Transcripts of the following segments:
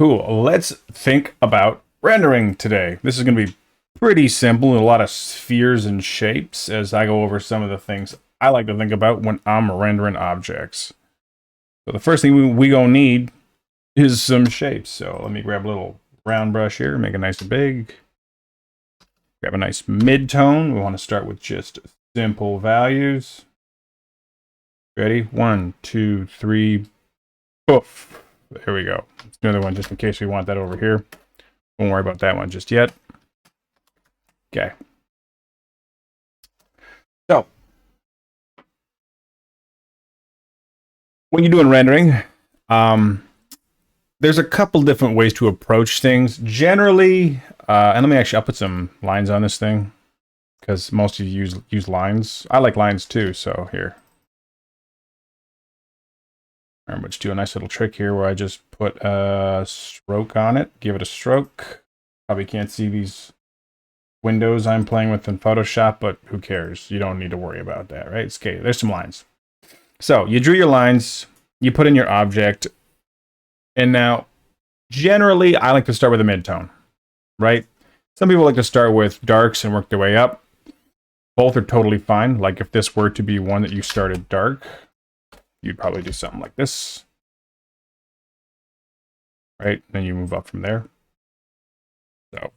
Cool. Let's think about rendering today. This is going to be pretty simple, a lot of spheres and shapes as I go over some of the things I like to think about when I'm rendering objects. So the first thing we gonna need is some shapes. So let me grab a little round brush here, make it nice and big. Grab a nice mid-tone. We want to start with just simple values. Ready? 1, 2, 3, poof. There we go. Let's do another one just in case we want that over here. Don't worry about that one just yet. Okay. So, when you're doing rendering, there's a couple different ways to approach things. Generally, and let me actually, I'll put some lines on this thing because most of you use lines. I like lines too, so here. I'm going to do a nice little trick here where I just put a stroke on it, give it a stroke. Probably can't see these windows I'm playing with in Photoshop, but who cares? You don't need to worry about that, right? It's okay. There's some lines. So you drew your lines, you put in your object, and now generally I like to start with a mid-tone, right? Some people like to start with darks and work their way up. Both are totally fine. Like if this were to be one that you started dark, you'd probably do something like this, right? Then you move up from there. So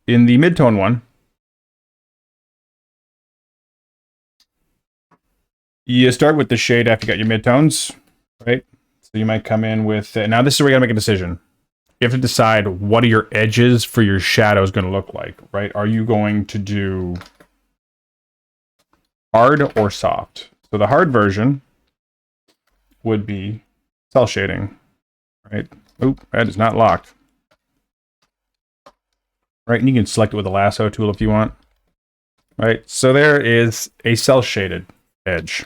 in the mid-tone one, you start with the shade after you got your mid-tones, right? So you might come in with, now this is where you gotta make a decision. You have to decide what are your edges for your shadows going to look like, right? Are you going to do hard or soft? So the hard version would be cell shading, right? Oop, that is not locked. Right, and you can select it with the lasso tool if you want. Right, so there is a cell shaded edge.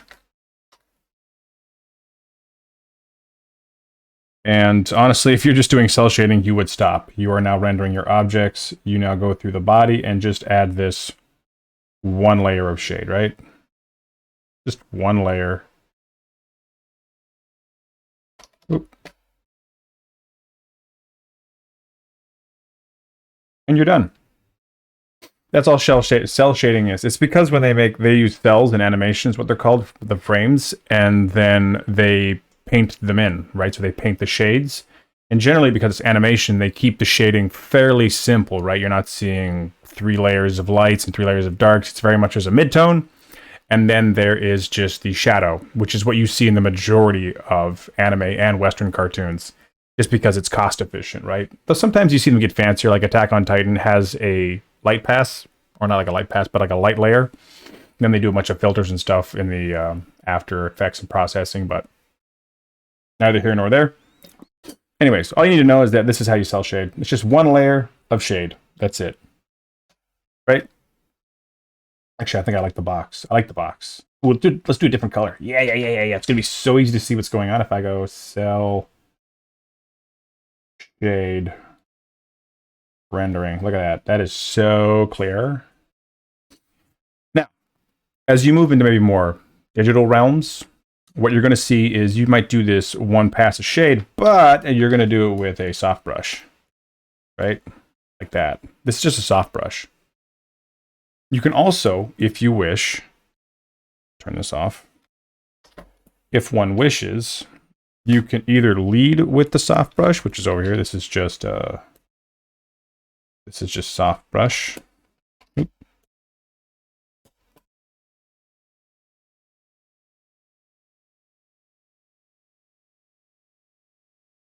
And honestly, if you're just doing cell shading, you would stop. You are now rendering your objects. You now go through the body and just add this one layer of shade, right? Just one layer. Oop. And you're done. That's all cell shading is. It's because when they use cells in animations, what they're called, the frames, and then they paint them in, right? So they paint the shades. And generally, because it's animation, they keep the shading fairly simple, right? You're not seeing 3 layers of lights and 3 layers of darks. It's very much as a mid-tone. And then there is just the shadow, which is what you see in the majority of anime and Western cartoons, just because it's cost efficient, right? Though sometimes you see them get fancier, like Attack on Titan has a light pass, or not like a light pass, but like a light layer. And then they do a bunch of filters and stuff in the After Effects and processing, but neither here nor there. Anyways, all you need to know is that this is how you cell shade. It's just one layer of shade. That's it. Right? Actually, I think I like the box. I like the box. Let's do a different color. Yeah. It's going to be so easy to see what's going on if I go cell shade rendering. Look at that. That is so clear. Now, as you move into maybe more digital realms, what you're going to see is you might do this one pass of shade, but you're going to do it with a soft brush, right? Like that. This is just a soft brush. You can also, if you wish, turn this off. If one wishes, you can either lead with the soft brush, which is over here. This is just soft brush. Oop.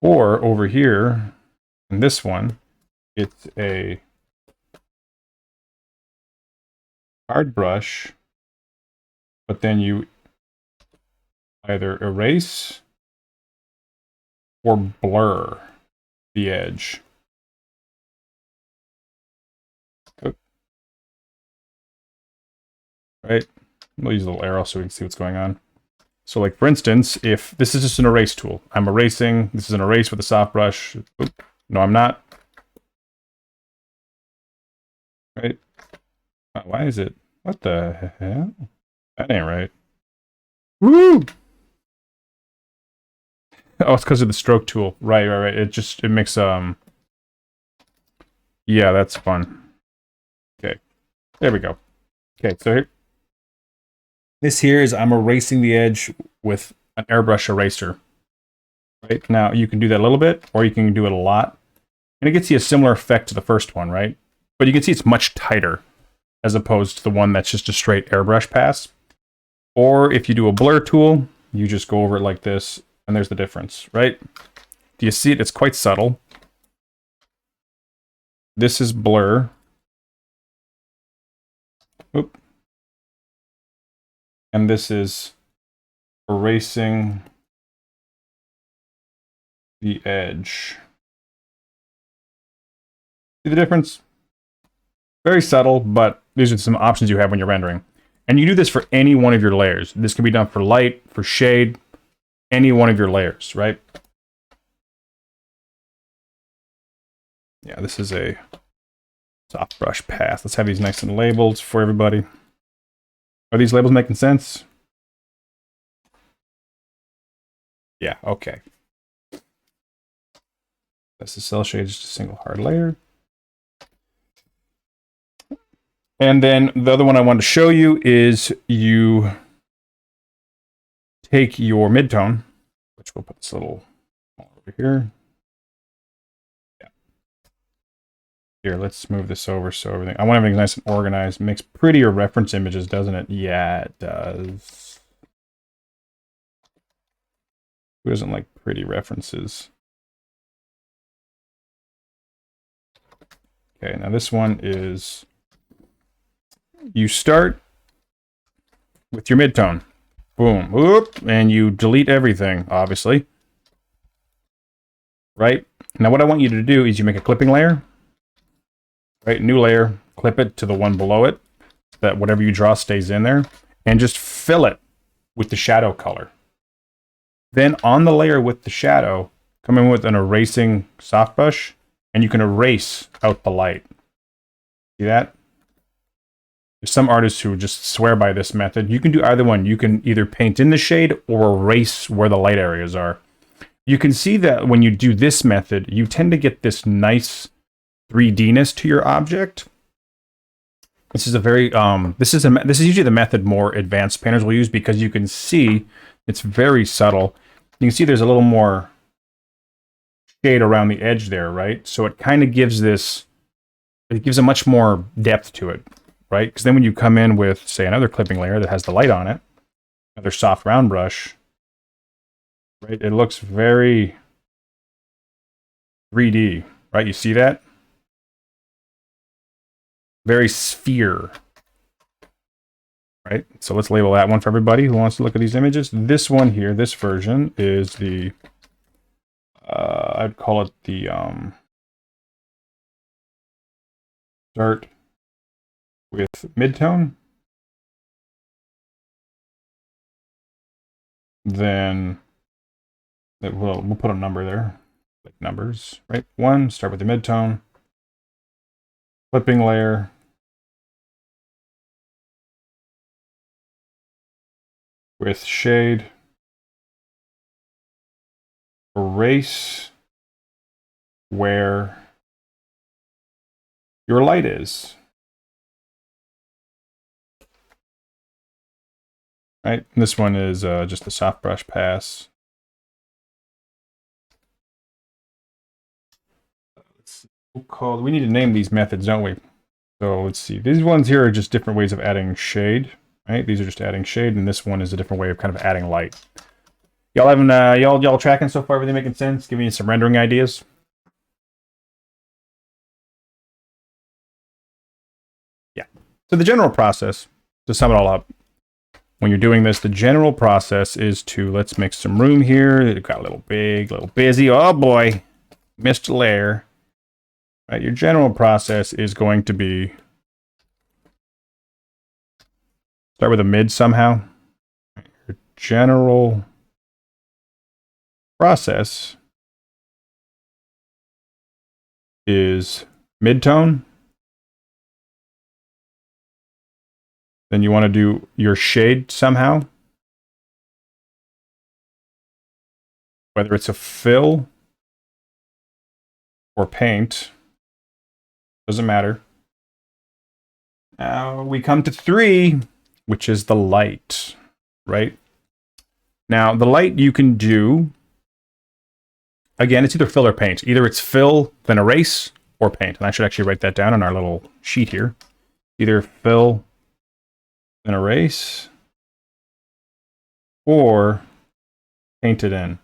Or over here, in this one, it's a hard brush, but then you either erase or blur the edge. Right? We'll use a little arrow so we can see what's going on. So like, for instance, if this is just an erase tool, I'm erasing, this is an erase with a soft brush. Oop, no, I'm not. Right? Why is it? What the hell? That ain't right. Woo! Oh, it's because of the stroke tool. Right. It makes yeah, that's fun. Okay. There we go. Okay, so here, this here is I'm erasing the edge with an airbrush eraser. Right? Now you can do that a little bit, or you can do it a lot. And it gets you a similar effect to the first one, right? But you can see it's much tighter as opposed to the one that's just a straight airbrush pass. Or if you do a blur tool, you just go over it like this, and there's the difference, right? Do you see it? It's quite subtle. This is blur. Oop. And this is erasing the edge. See the difference? Very subtle, but these are some options you have when you're rendering. And you do this for any one of your layers. This can be done for light, for shade, any one of your layers, right? Yeah, this is a soft brush path. Let's have these nice and labeled for everybody. Are these labels making sense? Yeah, okay. That's the cell shade, just a single hard layer. And then the other one I wanted to show you is you take your midtone, which we'll put this little over here. Yeah. Here, let's move this over so everything. I want everything nice and organized. Makes prettier reference images, doesn't it? Yeah, it does. Who doesn't like pretty references? Okay, now this one is you start with your midtone. Boom. Whoop, and you delete everything, obviously. Right? Now what I want you to do is you make a clipping layer. Right? New layer. Clip it to the one below it. So that whatever you draw stays in there. And just fill it with the shadow color. Then on the layer with the shadow, come in with an erasing soft brush. And you can erase out the light. See that? There's some artists who just swear by this method. You can do either one. You can either paint in the shade or erase where the light areas are. You can see that when you do this method, you tend to get this nice 3D-ness to your object. This is a very this is usually the method more advanced painters will use because you can see it's very subtle. You can see there's a little more shade around the edge there, right? So it kind of gives this, it gives a much more depth to it, right? Because then when you come in with, say, another clipping layer that has the light on it, another soft round brush, right? It looks very 3D, right? You see that? Very sphere, right? So let's label that one for everybody who wants to look at these images. This one here, this version, is the, I'd call it the, start with midtone. Then we'll put a number there, like numbers, right? 1, start with the midtone. Clipping layer. With shade. Erase where your light is. Right, and this one is just a soft brush pass. We need to name these methods, don't we? So let's see. These ones here are just different ways of adding shade. Right, these are just adding shade, and this one is a different way of kind of adding light. Y'all having y'all tracking so far? Everything making sense? Giving you some rendering ideas? Yeah. So the general process, to sum it all up, when you're doing this, the general process is to, let's make some room here. It got a little big, a little busy. Oh boy, missed a layer. Right, your general process is going to be start with a mid somehow. Your general process is midtone. Then you want to do your shade somehow. whether it's a fill or paint, doesn't matter. Now we come to 3, which is the light, right? Now, the light you can do, again, it's either fill or paint. Either it's fill, then erase, or paint. And I should actually write that down on our little sheet here. Either fill, then erase, or paint it in.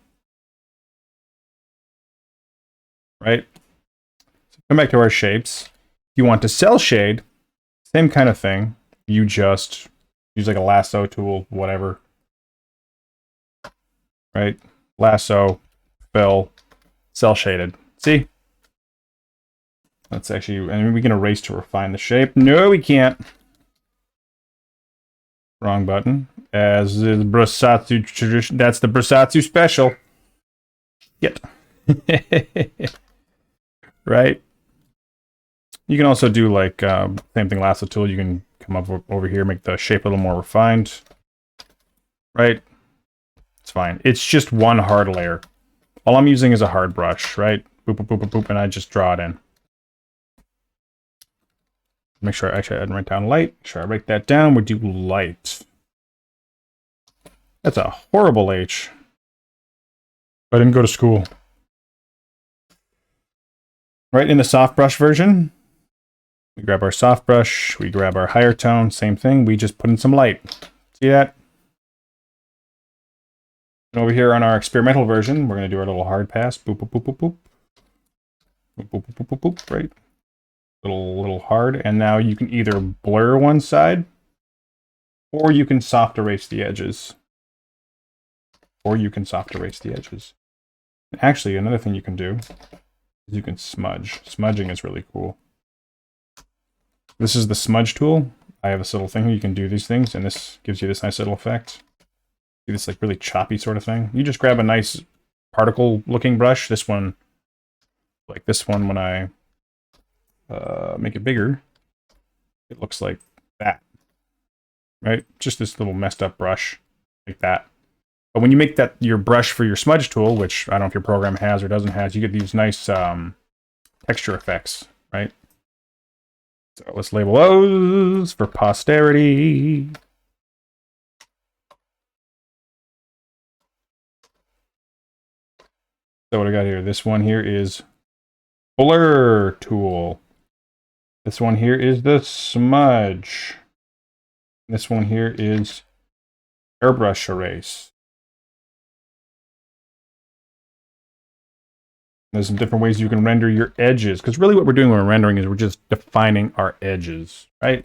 Right? So come back to our shapes. If you want to cell shade, same kind of thing. You just use like a lasso tool, whatever. Right? Lasso, fill, cell shaded. See? Let's actually, and we can erase to refine the shape. No, we can't. Wrong button. As is Brosatsu tradition. That's the Brosatsu special. Yet. Right? You can also do like, same thing, lasso tool. You can come up over here, make the shape a little more refined. Right? It's fine. It's just one hard layer. All I'm using is a hard brush, right? Boop, boop, boop, boop, boop, and I just draw it in. Make sure I write down light. Make sure I write that down. We do light. That's a horrible H. I didn't go to school. Right, in the soft brush version, we grab our soft brush, we grab our higher tone, same thing, we just put in some light. See that? And over here on our experimental version, we're going to do our little hard pass. Boop, boop, boop, boop, boop. Boop, boop, boop, boop, boop, boop, right? Little hard. And now you can either blur one side, or you can soft erase the edges. And actually, another thing you can do is you can smudge. Smudging is really cool. This is the smudge tool. I have this little thing here. You can do these things, and this gives you this nice little effect. See this like really choppy sort of thing. You just grab a nice particle-looking brush. This one, like this one, when I make it bigger, it looks like that, right? Just this little messed up brush, like that. But when you make that your brush for your smudge tool, which I don't know if your program has or doesn't have, you get these nice texture effects, right? So let's label those for posterity. So what I got here? This one here is blur tool. This one here is the smudge. This one here is airbrush erase. There's some different ways you can render your edges, because really what we're doing when we're rendering is we're just defining our edges, right?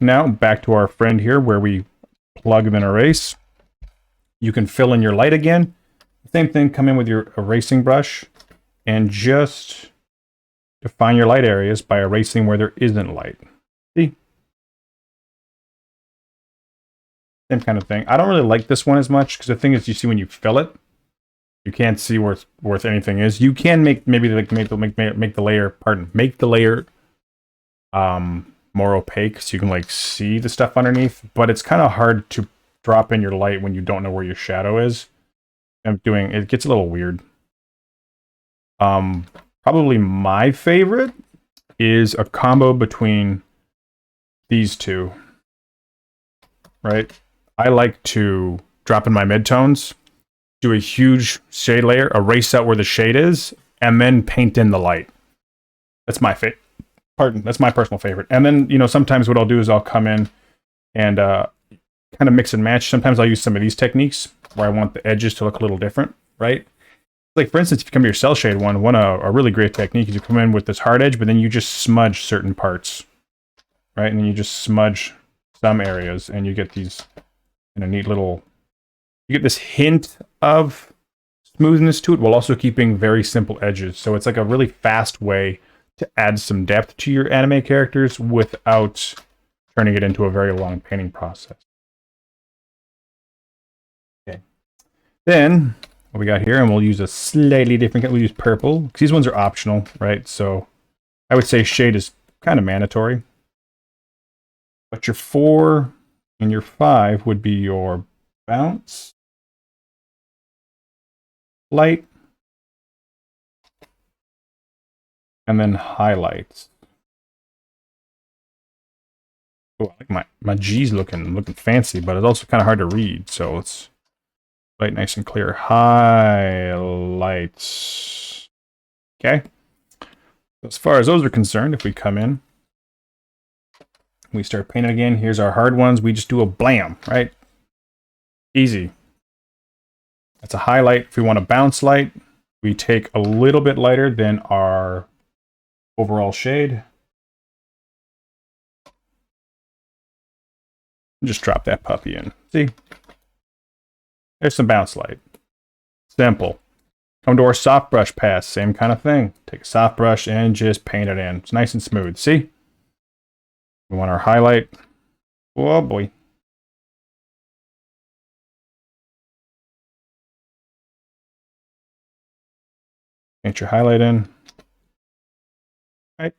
Now back to our friend here where we plug and then erase. You can fill in your light again. Same thing, come in with your erasing brush and just define your light areas by erasing where there isn't light. See? Same kind of thing. I don't really like this one as much because the thing is, you see when you fill it, you can't see where anything is. You can make the layer more opaque so you can like see the stuff underneath, but it's kind of hard to drop in your light when you don't know where your shadow is. It gets a little weird. Probably my favorite is a combo between these two. Right? I like to drop in my midtones, do a huge shade layer, erase out where the shade is, and then paint in the light. That's my favorite. That's my personal favorite. And then, sometimes what I'll do is I'll come in and kind of mix and match. Sometimes I'll use some of these techniques where I want the edges to look a little different, right? Like, for instance, if you come to your cell shade one, a really great technique is you come in with this hard edge, but then you just smudge certain parts, right? And then you just smudge some areas, and you get these neat little... You get this hint of smoothness to it while also keeping very simple edges. So it's like a really fast way to add some depth to your anime characters without turning it into a very long painting process. Okay. Then, what we got here, and we'll use a slightly different, we'll use purple, because these ones are optional, right? So I would say shade is kind of mandatory. But your 4 and your 5 would be your bounce, light, and then highlights. Oh, I like my G's looking fancy, but it's also kind of hard to read, so let's write nice and clear. Highlights. Okay. As far as those are concerned, if we come in, we start painting again. Here's our hard ones. We just do a blam, right? Easy. That's a highlight. If we want a bounce light, we take a little bit lighter than our overall shade. Just drop that puppy in. See? There's some bounce light. Simple. Come to our soft brush pass. Same kind of thing. Take a soft brush and just paint it in. It's nice and smooth. See? We want our highlight. Oh boy. Paint your highlight in. Right.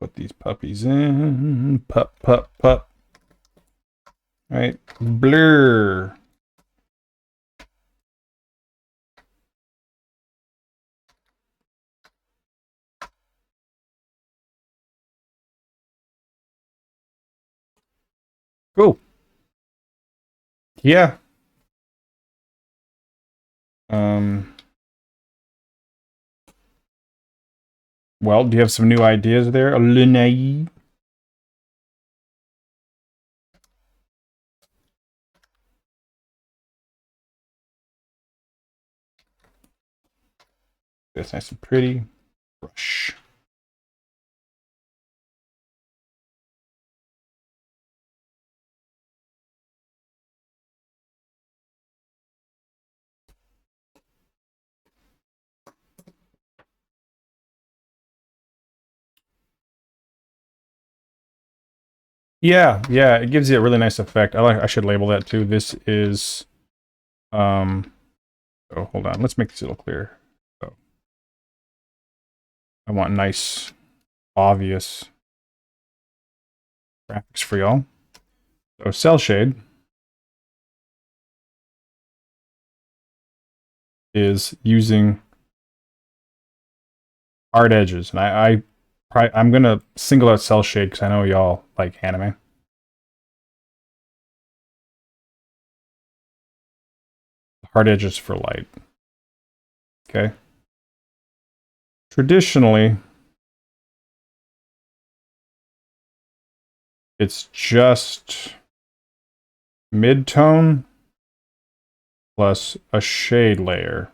Put these puppies in. Pup, pup, pup. Right. Blur. Cool. Yeah. Well, do you have some new ideas there, Lunay? That's nice and pretty. Brush. Yeah, yeah, it gives you a really nice effect. I should label that too. This is oh, hold on. Let's make this a little clearer. So I want nice, obvious graphics for y'all. So cell shade is using hard edges, and I'm gonna single out cell shade because I know y'all like anime. Hard edges for light. Okay. Traditionally, it's just mid-tone plus a shade layer.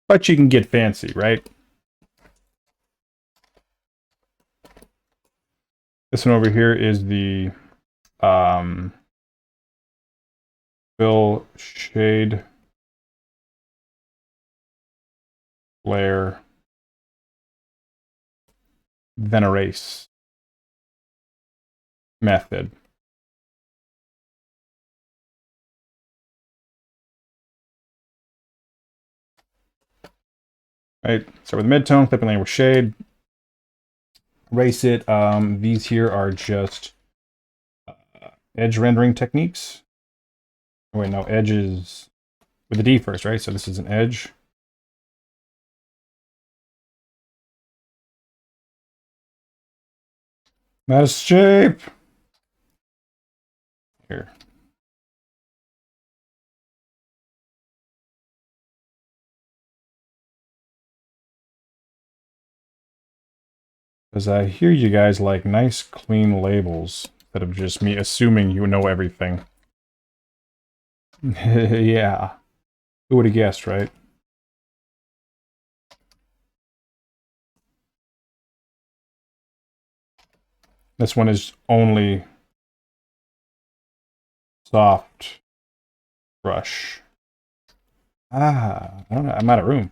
But you can get fancy, right? This one over here is the fill shade layer, then erase method. Right, start with mid-tone, clipping layer with shade, erase it. These here are just edge rendering techniques. Oh, wait, no, edges with the D first, right? So this is an edge. Nice shape. Here. Because I hear you guys like nice, clean labels instead of just me assuming you know everything. Yeah. Who would have guessed, right? This one is only soft brush. Ah, I don't know. I'm out of room.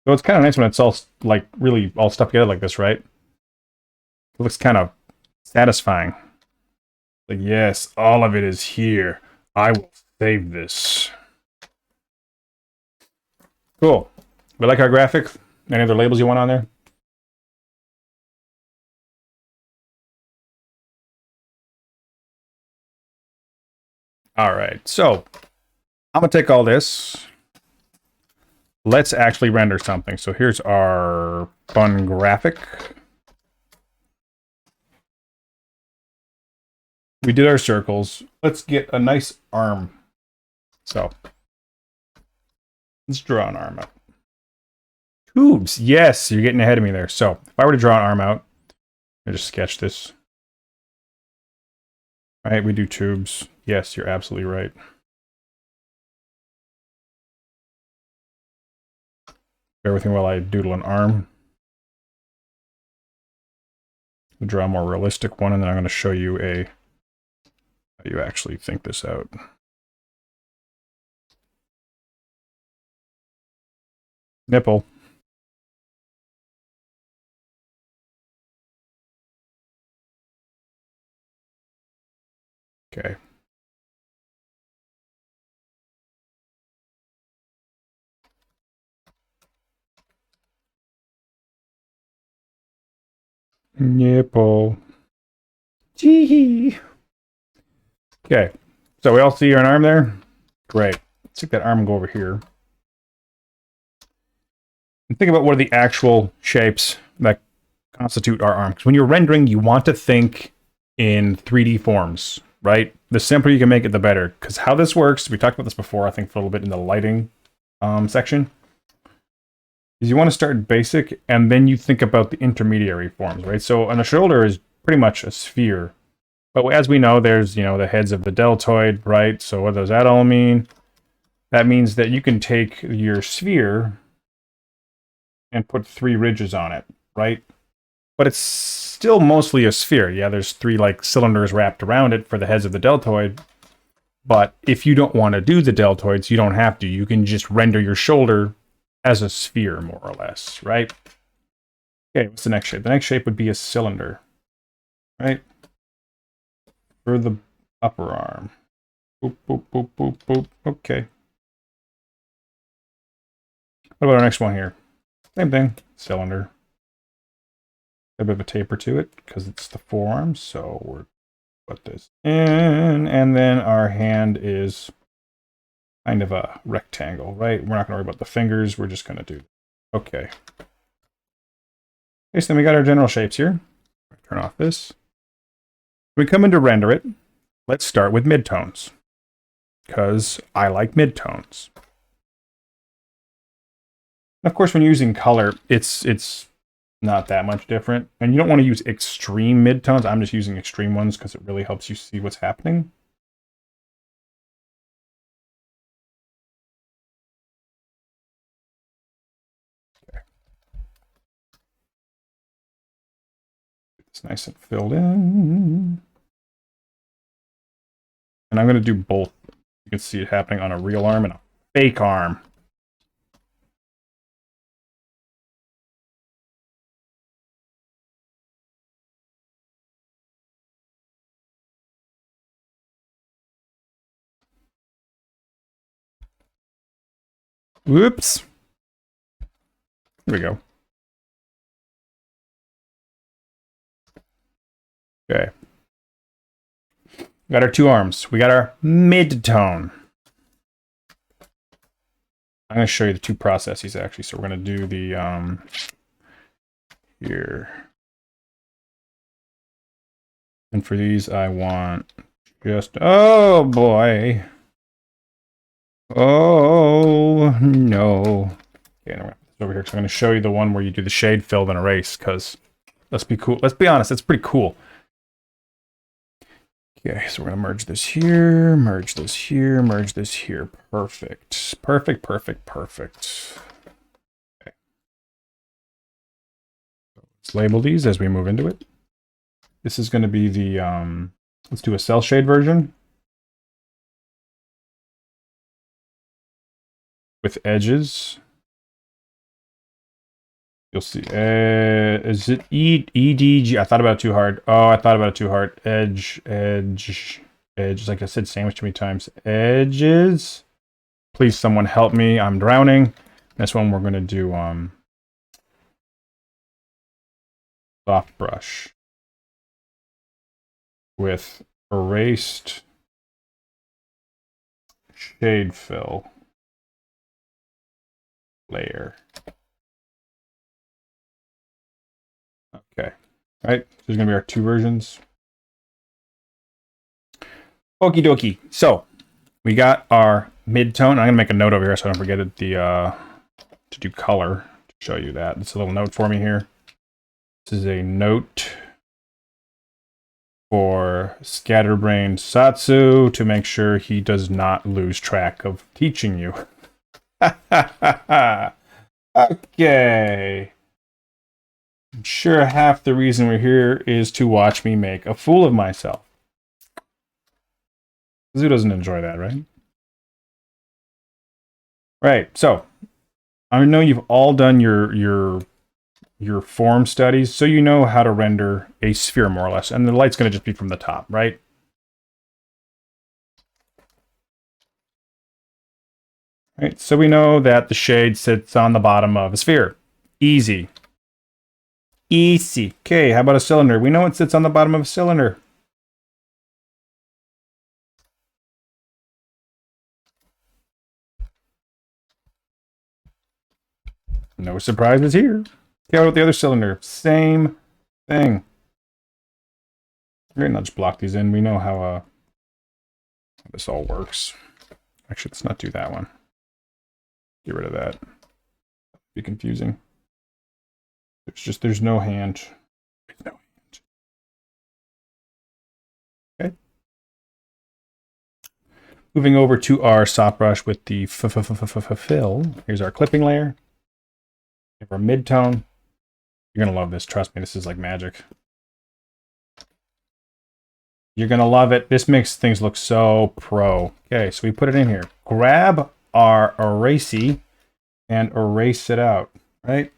So it's kind of nice when it's all like really all stuck together like this, right? It looks kind of satisfying. Like, yes, all of it is here. I will save this. Cool. We like our graphic. Any other labels you want on there? All right, so I'm gonna take all this. Let's actually render something. So here's our fun graphic. We did our circles. Let's get a nice arm. So let's draw an arm out. Tubes. Yes, you're getting ahead of me there. So if I were to draw an arm out, I just sketch this. All right, we do tubes. Yes, you're absolutely right. Bear with me while I doodle an arm. I'll draw a more realistic one, and then I'm going to show you how you actually think this out. Nipple. Okay. Nipple. Gee. Okay. So we all see an arm there? Great. Let's take that arm and go over here. And think about what are the actual shapes that constitute our arm. Because when you're rendering, you want to think in 3D forms, right? The simpler you can make it, the better. Because how this works, we talked about this before, I think, for a little bit in the lighting section, is you want to start basic, and then you think about the intermediary forms, right? So on a shoulder is pretty much a sphere. But as we know, there's, the heads of the deltoid, right? So what does that all mean? That means that you can take your sphere and put 3 ridges on it, right? But it's still mostly a sphere. Yeah, there's 3 like cylinders wrapped around it for the heads of the deltoid. But if you don't want to do the deltoids, you don't have to. You can just render your shoulder as a sphere, more or less, right? Okay, what's the next shape? The next shape would be a cylinder, right? For the upper arm. Boop, boop, boop, boop, boop. Okay. What about our next one here? Same thing, cylinder. A bit of a taper to it because it's the forearm, so we're put this in, and then our hand is kind of a rectangle, right? We're not going to worry about the fingers. We're just going to do. Okay. Okay, so then we got our general shapes here. Turn off this. When we come in to render it, let's start with midtones because I like midtones. Of course, when you're using color, it's not that much different. And you don't want to use extreme midtones. I'm just using extreme ones because it really helps you see what's happening. Okay. It's nice and filled in. And I'm going to do both. You can see it happening on a real arm and a fake arm. Whoops. Here we go. Okay. We got our 2 arms. We got our mid-tone. I'm going to show you the 2 processes, actually. So we're going to do the, here. And for these, I want just, oh boy. Oh, no. Okay, I'm going to put this over here because I'm going to show you the one where you do the shade, fill, then erase, because let's be cool. Let's be honest, it's pretty cool. Okay, so we're going to merge this here, merge this here, merge this here. Perfect. Perfect, perfect, perfect. Okay. Let's label these as we move into it. This is going to be the, let's do a cell shade version. With edges. You'll see. Is it EDG? I thought about it too hard. Oh, I thought about it too hard. Edge. Like I said, sandwich too many times. Edges. Please, someone help me. I'm drowning. This one we're gonna do soft brush with erased shade fill layer. Okay, right. There's gonna be our two versions. Okie dokie. So we got our mid-tone. I'm gonna make a note over here so I don't forget it. To do color to show you that. It's a little note for me here. This is a note for Scatterbrain Satsu to make sure he does not lose track of teaching you. Okay. I'm sure half the reason we're here is to watch me make a fool of myself. Who doesn't enjoy that, right? Right, so I know you've all done your form studies, so you know how to render a sphere more or less, and the light's going to just be from the top, right? Right, so we know that the shade sits on the bottom of a sphere. Easy. Easy. Okay, how about a cylinder? We know it sits on the bottom of a cylinder. No surprises here. Okay, what about the other cylinder? Same thing. We're gonna just block these in. We know how this all works. Actually, let's not do that one. Get rid of that. Be confusing. There's no hand. There's no hand. Okay. Moving over to our soft brush with the fill. Here's our clipping layer. We have our mid-tone. You're gonna love this. Trust me, this is like magic. You're gonna love it. This makes things look so pro. Okay, so we put it in here. Grab our erasey and erase it out, right?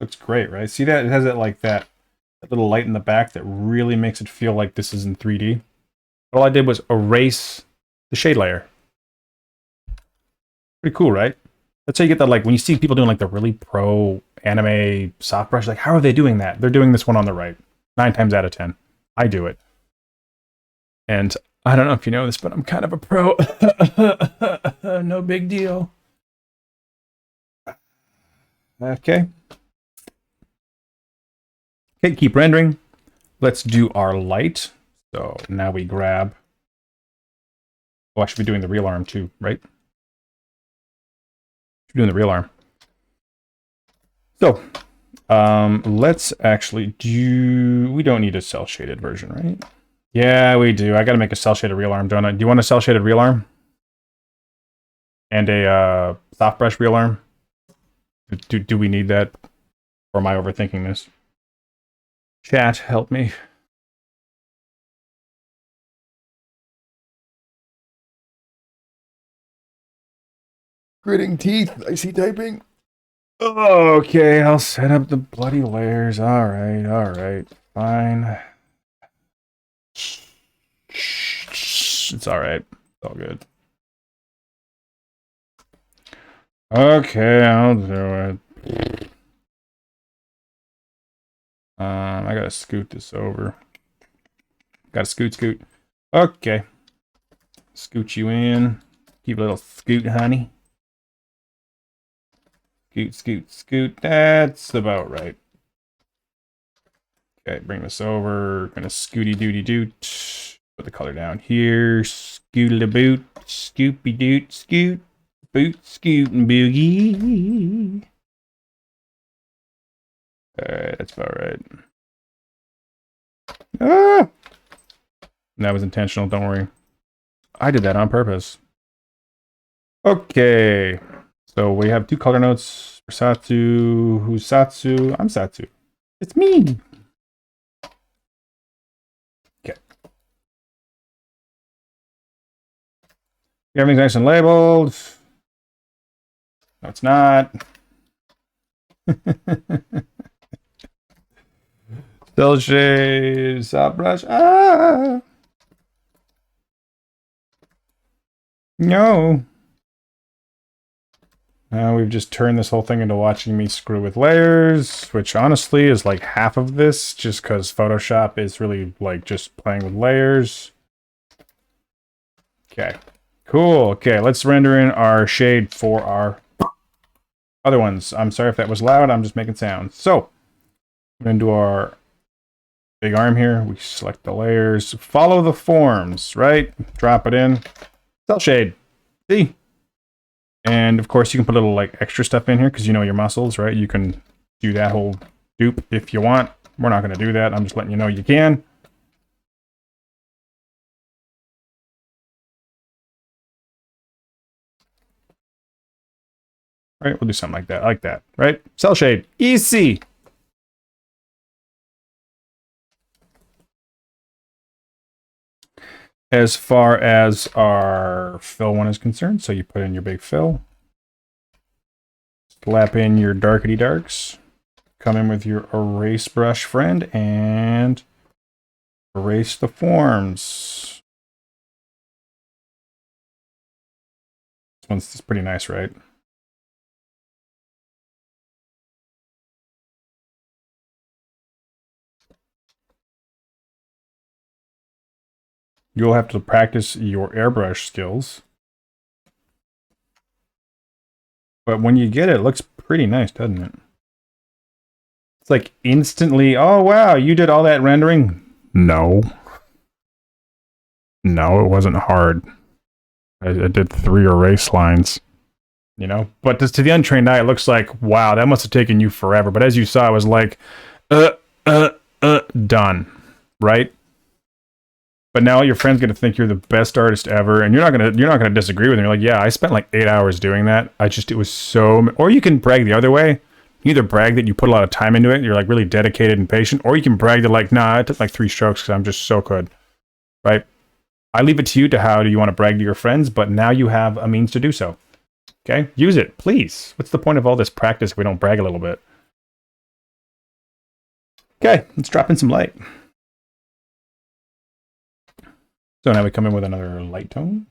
Looks great, right? See that? It has it like that little light in the back that really makes it feel like this is in 3D. All I did was erase the shade layer. Pretty cool, right? That's how you get that, like, when you see people doing like the really pro anime soft brush, like, how are they doing that? They're doing this one on the right. 9 times out of 10. I do it. And I don't know if you know this, but I'm kind of a pro. No big deal. Okay. Okay, keep rendering. Let's do our light. So now we grab... Oh, I should be doing the real arm too, right? Doing the real arm. So, let's actually do... We don't need a cel-shaded version, right? Yeah, we do. I gotta make a cel-shaded real arm, don't I? Do you want a cel-shaded real arm? And a soft brush real arm? Do we need that? Or am I overthinking this? Chat, help me. Gritting teeth. I see typing. Okay, I'll set up the bloody layers. All right. Fine. It's all right. It's all good. Okay, I'll do it. I gotta scoot this over. Gotta scoot. Okay. Scoot you in. Keep a little scoot, honey. Scoot. That's about right. Okay, bring this over. Gonna scooty doody doot. Put the color down here. Scootly boot. Scoopy doot. Scoot. Boot. Scoot and boogie. Alright, that's about right. Ah! That was intentional, don't worry. I did that on purpose. Okay. So we have 2 color notes for Satsu. Who's Satsu? I'm Satsu. It's me. Okay. Everything's nice and labeled. No, it's not. Cell shade, soft brush. Ah! No. Now we've just turned this whole thing into watching me screw with layers, which honestly is like half of this, just because Photoshop is really like just playing with layers. Okay, cool. Okay, let's render in our shade for our other ones. I'm sorry if that was loud, I'm just making sounds. So, we're going to do our big arm here. We select the layers, follow the forms, right? Drop it in. Cell shade. See? And of course, you can put a little like extra stuff in here because you know your muscles, right? You can do that whole dupe if you want. We're not going to do that. I'm just letting you know you can. All right, we'll do something like that. I like that, right? Cell shade. Easy. As far as our fill one is concerned, so you put in your big fill. Slap in your darkety darks. Come in with your erase brush friend and erase the forms. This one's pretty nice, right? You'll have to practice your airbrush skills. But when you get it, it looks pretty nice, doesn't it? It's like instantly, oh wow, you did all that rendering? No. No, it wasn't hard. I did 3 erase lines. You know? But to the untrained eye, it looks like, wow, that must have taken you forever. But as you saw, it was like, done. Right? But now your friend's gonna think you're the best artist ever, and you're not gonna disagree with them. You're like, yeah, I spent like 8 hours doing that. It was so. Or you can brag the other way. You either brag that you put a lot of time into it, you're like really dedicated and patient, or you can brag that like, nah, it took like 3 strokes because I'm just so good, right? I leave it to you to how do you want to brag to your friends, but now you have a means to do so. Okay, use it, please. What's the point of all this practice if we don't brag a little bit? Okay, let's drop in some light. So now we come in with another light tone.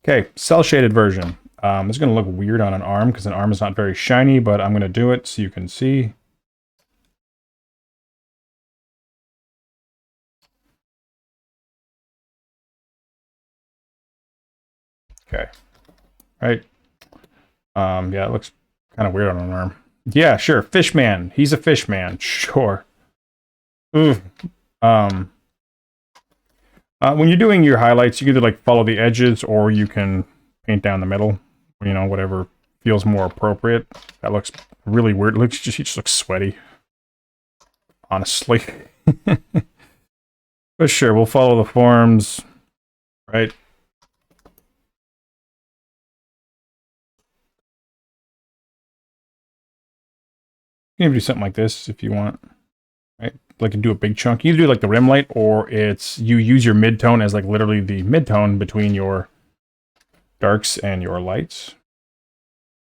Okay, cell shaded version. It's going to look weird on an arm because an arm is not very shiny, but I'm going to do it so you can see. Okay, right. Yeah, it looks kind of weird on an arm. Yeah, sure. Fishman. He's a fishman. Sure. Ooh. When you're doing your highlights, you can either like follow the edges or you can paint down the middle. You know, whatever feels more appropriate. That looks really weird. He just looks sweaty. Honestly. But sure, we'll follow the forms. Right? You can do something like this if you want. Right? Like do a big chunk. You either do like the rim light or it's you use your mid-tone as like literally the mid-tone between your darks and your lights.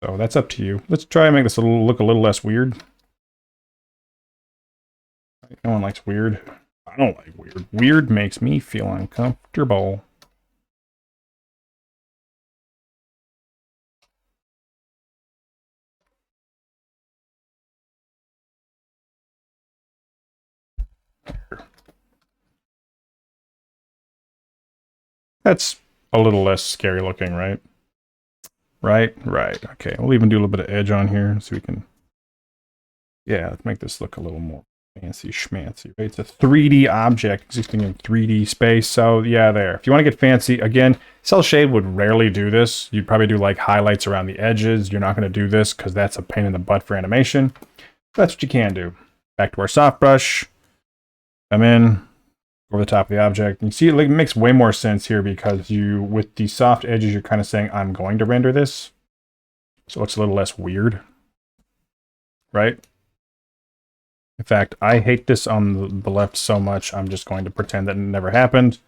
So that's up to you. Let's try and make this look a little less weird. No one likes weird. I don't like weird. Weird makes me feel uncomfortable. That's a little less scary looking, right? Right. Okay, we'll even do a little bit of edge on here so we can... Yeah, let's make this look a little more fancy schmancy. Right? It's a 3D object existing in 3D space, so yeah, there. If you want to get fancy, again, cell shade would rarely do this. You'd probably do like highlights around the edges. You're not going to do this because that's a pain in the butt for animation. That's what you can do. Back to our soft brush. Come in over the top of the object. You see, it makes way more sense here because you, with the soft edges, you're kind of saying, I'm going to render this. So it looks a little less weird. Right? In fact, I hate this on the left so much, I'm just going to pretend that it never happened,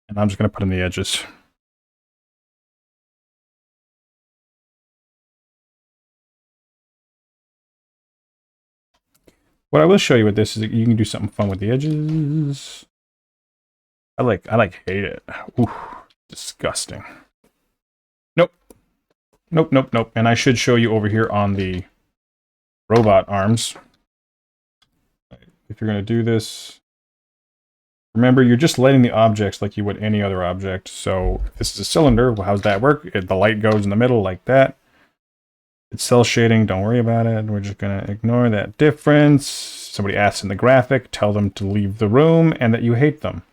and I'm just going to put in the edges. What I will show you with this is that you can do something fun with the edges. I hate it. Ooh, disgusting. Nope. Nope, nope, nope. And I should show you over here on the robot arms. If you're going to do this, remember, you're just lighting the objects like you would any other object. So if this is a cylinder, well, how's that work? The light goes in the middle like that. It's cell shading, don't worry about it. We're just going to ignore that difference. Somebody asks in the graphic, tell them to leave the room and that you hate them.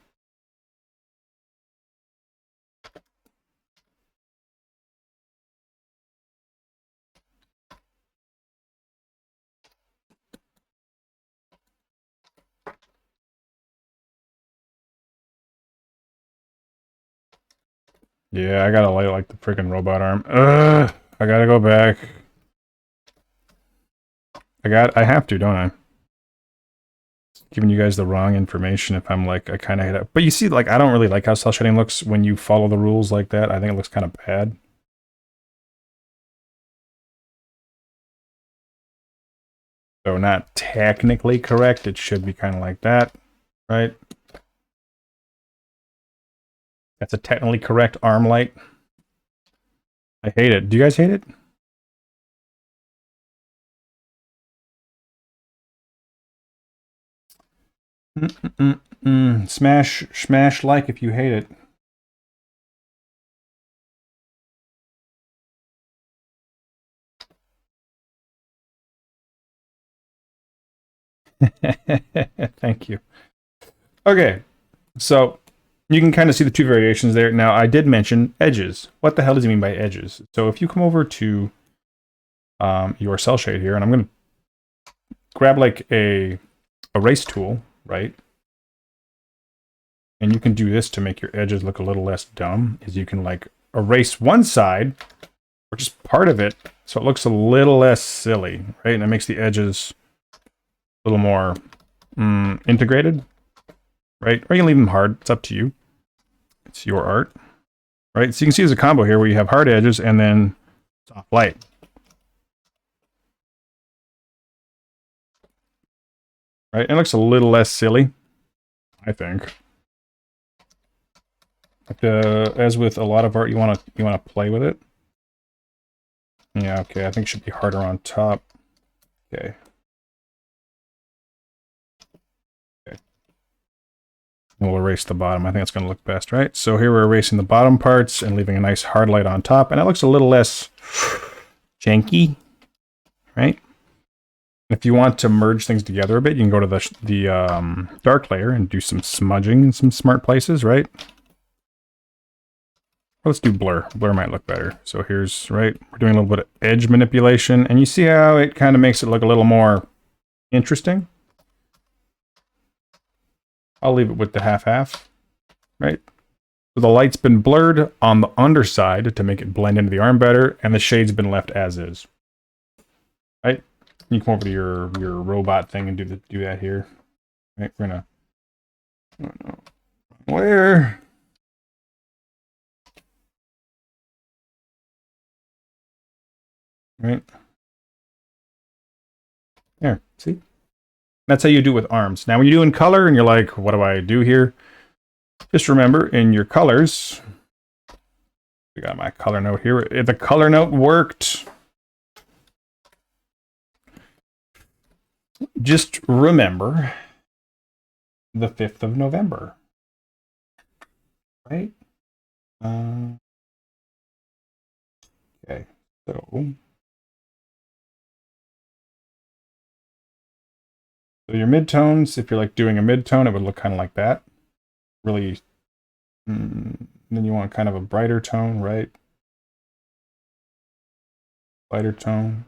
Yeah, I gotta light like the freaking robot arm. Ugh, I gotta go back. I have to, don't I? Giving you guys the wrong information if I'm like, I kind of hate it. But you see, like, I don't really like how cell shading looks when you follow the rules like that. I think it looks kind of bad. So not technically correct. It should be kind of like that, right? That's a technically correct arm light. I hate it. Do you guys hate it? Smash like if you hate it. Thank you. Okay, so you can kind of see the two variations there. Now, I did mention edges. What the hell does he mean by edges? So if you come over to your cell shade here, and I'm going to grab like a erase tool, right? And you can do this to make your edges look a little less dumb, is you can like erase one side, or just part of it, so it looks a little less silly, right? And it makes the edges a little more integrated, right? Or you can leave them hard, it's up to you. It's your art, right? So you can see there's a combo here where you have hard edges and then soft light. Right? It looks a little less silly, I think. But, as with a lot of art, you want to play with it. Yeah, okay. I think it should be harder on top. Okay. Okay. And we'll erase the bottom. I think it's going to look best, right? So here we're erasing the bottom parts and leaving a nice hard light on top, and it looks a little less janky, right? If you want to merge things together a bit, you can go to the dark layer and do some smudging in some smart places, right? Let's do blur. Blur might look better. So here's, right, we're doing a little bit of edge manipulation, and you see how it kind of makes it look a little more interesting? I'll leave it with the half-half, right? So the light's been blurred on the underside to make it blend into the arm better, and the shade's been left as is, right? You come over to your robot thing and do that here. Right, we're gonna, I don't know where. Right there, see? That's how you do it with arms. Now when you do in color and you're like, what do I do here? Just remember, in your colors, we got my color note here. If the color note worked, just remember the 5th of November, right? Okay, so your midtones, if you're like doing a midtone, it would look kind of like that. Really, then you want kind of a brighter tone, right? Lighter tone.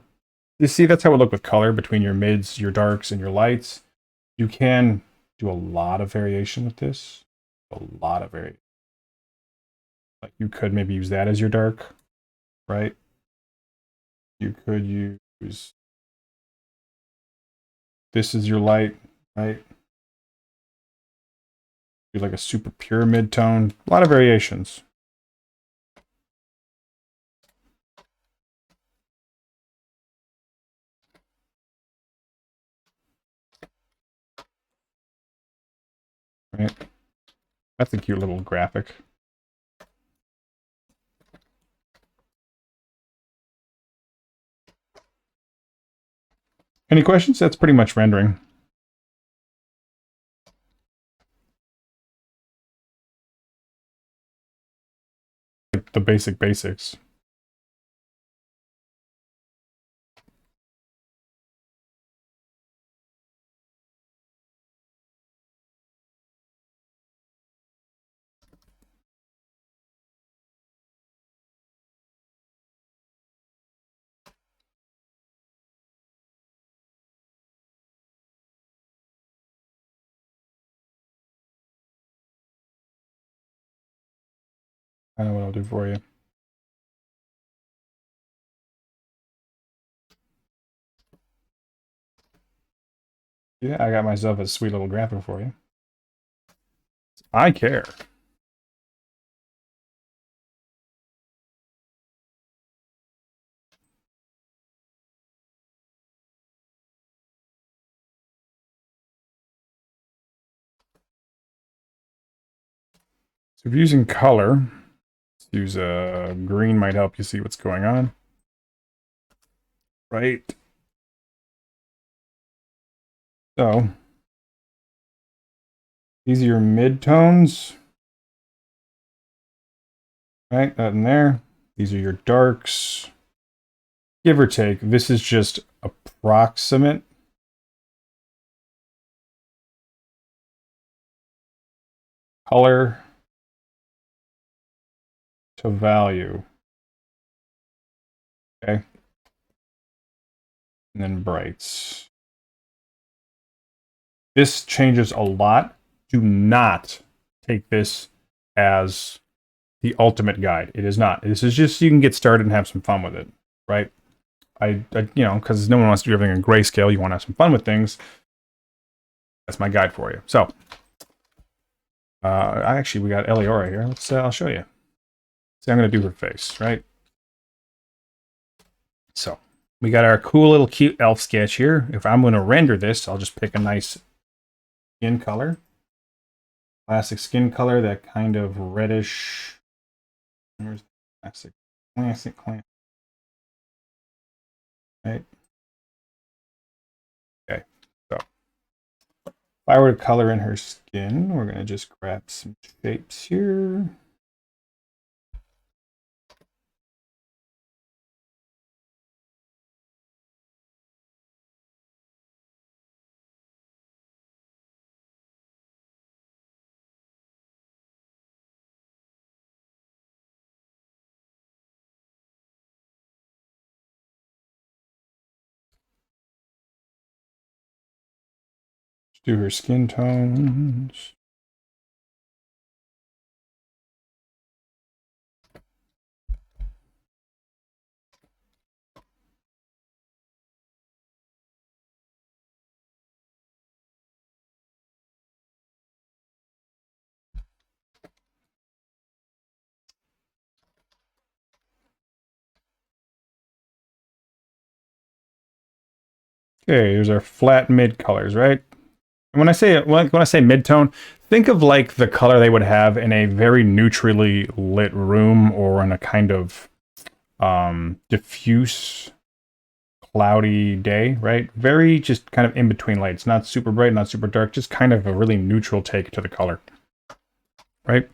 You see, that's how it look with color between your mids, your darks, and your lights. You can do a lot of variation with this. A lot of variation. Like you could maybe use that as your dark, right? You could use This is your light, right? Do like a super pure mid-tone. A lot of variations. Right? That's a cute little graphic. Any questions? That's pretty much rendering. Like the basics. I know what I'll do for you. Yeah, I got myself a sweet little graphic for you. I care. So if you're using color, let's use a green might help you see what's going on. Right. So these are your mid-tones. Right, that in there. These are your darks. Give or take. This is just approximate. Color to value. Okay. And then brights. This changes a lot. Do not take this as the ultimate guide. It is not. This is just so you can get started and have some fun with it, right? I you know, because no one wants to do everything in grayscale. You want to have some fun with things. That's my guide for you. So, actually, we got Eleora here. Let's. I'll show you. See, I'm going to do her face, right? So, we got our cool little cute elf sketch here. If I'm going to render this, I'll just pick a nice skin color. Classic skin color, that kind of reddish. Where's the classic. Right. Okay, so if I were to color in her skin, we're going to just grab some shapes here. Do her skin tones. Okay, here's our flat mid colors, right? And when I say mid-tone, think of like the color they would have in a very neutrally lit room or in a kind of diffuse cloudy day, right? Very just kind of in between lights, not super bright, not super dark, just kind of a really neutral take to the color, right?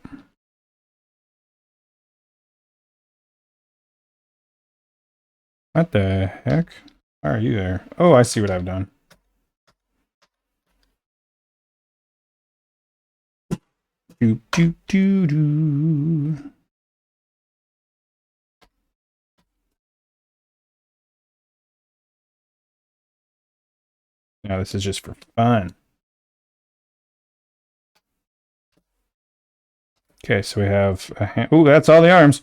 What the heck? Why are you there? Oh, I see what I've done. Do do do do. Now this is just for fun. Okay, so we have a hand. Ooh, that's all the arms.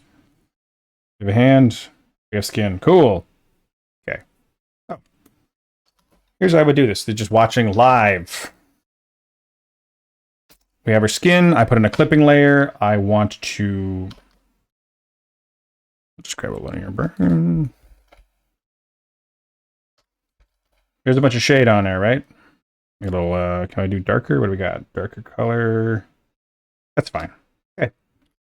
We have a hand. We have skin. Cool. Okay. Oh. Here's how I would do this. They're just watching live. We have our skin. I put in a clipping layer. I want to just grab a linear burn. There's a bunch of shade on there, right? A little, can I do darker? What do we got? Darker color. That's fine. Okay.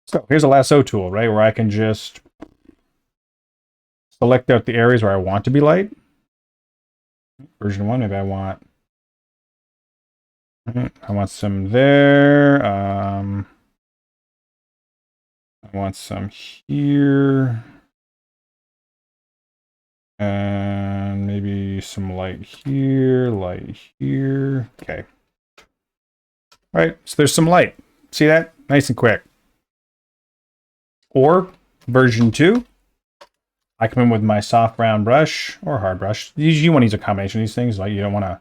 So here's a lasso tool, right? Where I can just select out the areas where I want to be light. Version 1, maybe I want some there. I want some here. And maybe some light here, light here. Okay. All right, so there's some light. See that? Nice and quick. Or version 2, I come in with my soft brown brush or hard brush. You want to use a combination of these things, like you don't want to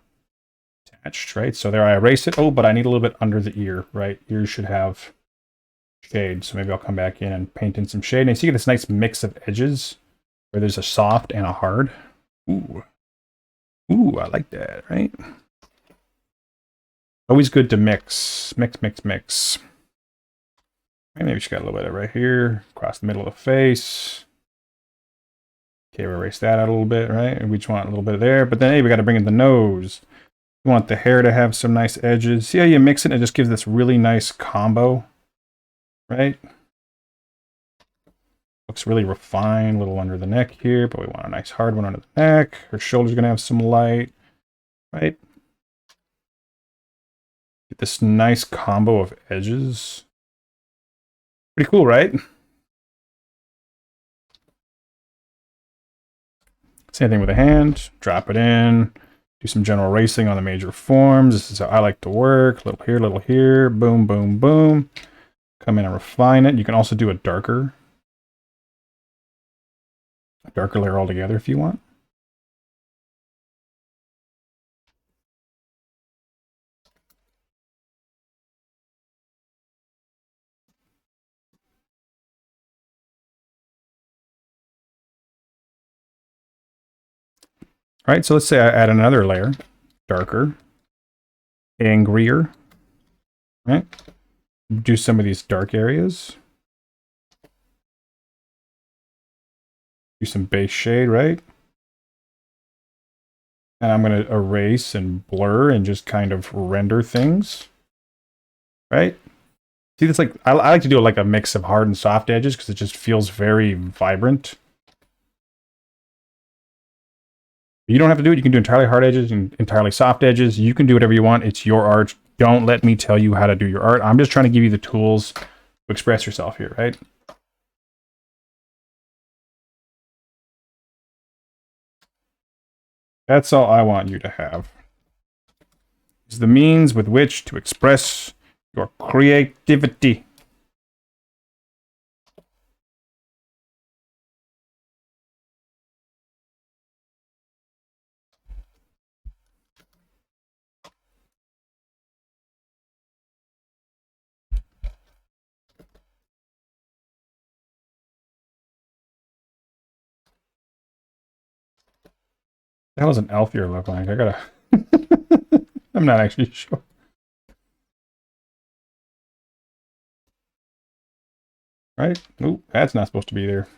attach, right? So there I erase it. Oh, but I need a little bit under the ear, right? Ears should have shade. So maybe I'll come back in and paint in some shade. And you see this nice mix of edges where there's a soft and a hard. Ooh. Ooh, I like that, right? Always good to mix. Mix. Maybe we just got a little bit of right here, across the middle of the face. Okay, we'll erase that out a little bit, right? And we just want a little bit there. But then, hey, we got to bring in the nose. We want the hair to have some nice edges. See how you mix it? It just gives this really nice combo, right? Looks really refined, a little under the neck here, but we want a nice hard one under the neck. Her shoulder's going to have some light, right? Get this nice combo of edges. Pretty cool, right? Same thing with the hand. Drop it in. Do some general erasing on the major forms. This is how I like to work. Little here. Boom, boom, boom. Come in and refine it. You can also do a darker layer altogether if you want. All right, so let's say I add another layer, darker, angrier, right? Do some of these dark areas. Do some base shade, right? And I'm going to erase and blur and just kind of render things, right? See, this like I like to do like a mix of hard and soft edges because it just feels very vibrant. You don't have to do it. You can do entirely hard edges and entirely soft edges. You can do whatever you want. It's your art. Don't let me tell you how to do your art. I'm just trying to give you the tools to express yourself here, right? That's all I want you to have. Is the means with which to express your creativity. How does an elf ear look like? I gotta... I'm not actually sure. Right? Ooh, that's not supposed to be there.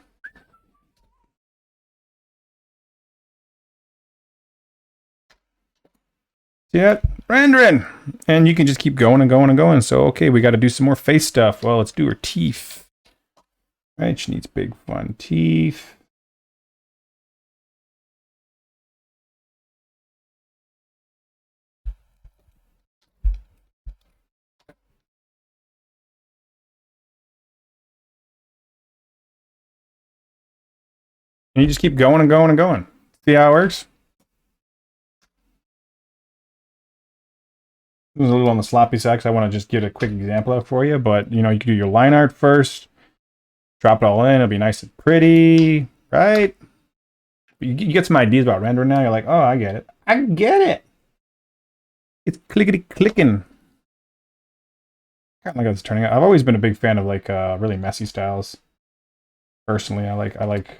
See that? Rendering! And you can just keep going and going and going. So, okay, we got to do some more face stuff. Well, let's do her teeth. Right? She needs big, fun teeth. And you just keep going and going and going. See how it works? It was a little on the sloppy side because I want to just get a quick example out for you. But, you know, you can do your line art first. Drop it all in. It'll be nice and pretty, right? You get some ideas about rendering now. You're like, oh, I get it. I get it. It's clickety clicking. I kind of like how it's turning out. I've always been a big fan of like really messy styles. Personally, I like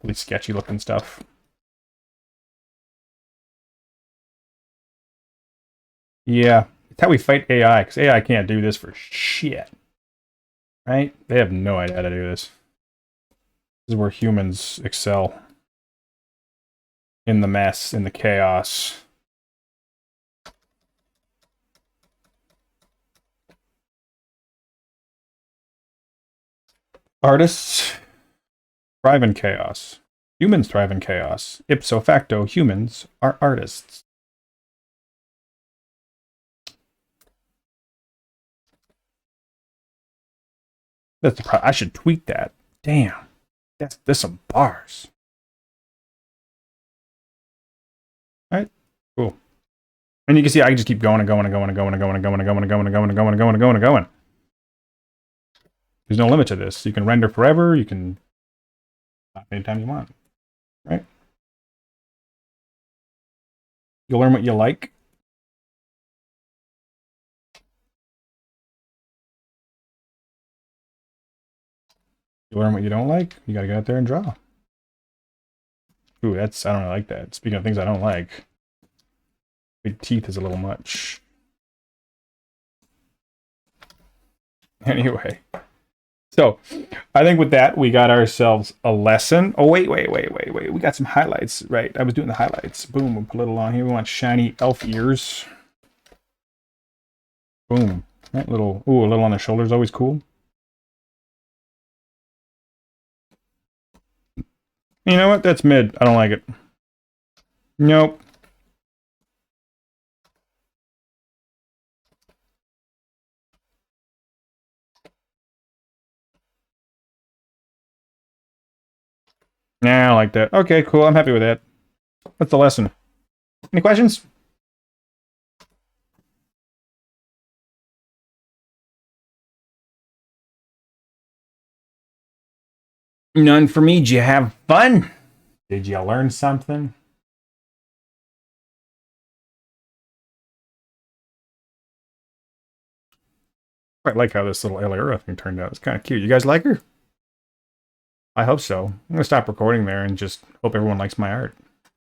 really sketchy looking stuff. Yeah, it's how we fight AI, because AI can't do this for shit. Right? They have no idea how to do this. This is where humans excel. In the mess, in the chaos. Artists thrive in chaos. Humans thrive in chaos. Ipso facto, humans are artists. That's the problem. I should tweak that. Damn. That's some bars. Alright, cool. And you can see I can just keep going and going and going and going and going and going and going and going and going and going and going and going and going. There's no limit to this. You can render forever, you can stop anytime you want. Right? You'll learn what you like. You learn what you don't like, you gotta get out there and draw. Ooh, I don't really like that. Speaking of things I don't like, big teeth is a little much. Anyway, so I think with that, we got ourselves a lesson. Oh, wait. We got some highlights, right? I was doing the highlights. Boom, we'll put a little on here. We want shiny elf ears. Boom. Right, a little on the shoulders, always cool. You know what? That's mid. I don't like it. Nope. Nah, I like that. Okay, cool. I'm happy with that. That's the lesson. Any questions? None for me. Did you have fun? Did you learn something? I like how this little Elera thing turned out. It's kind of cute. You guys like her? I hope so. I'm going to stop recording there and just hope everyone likes my art.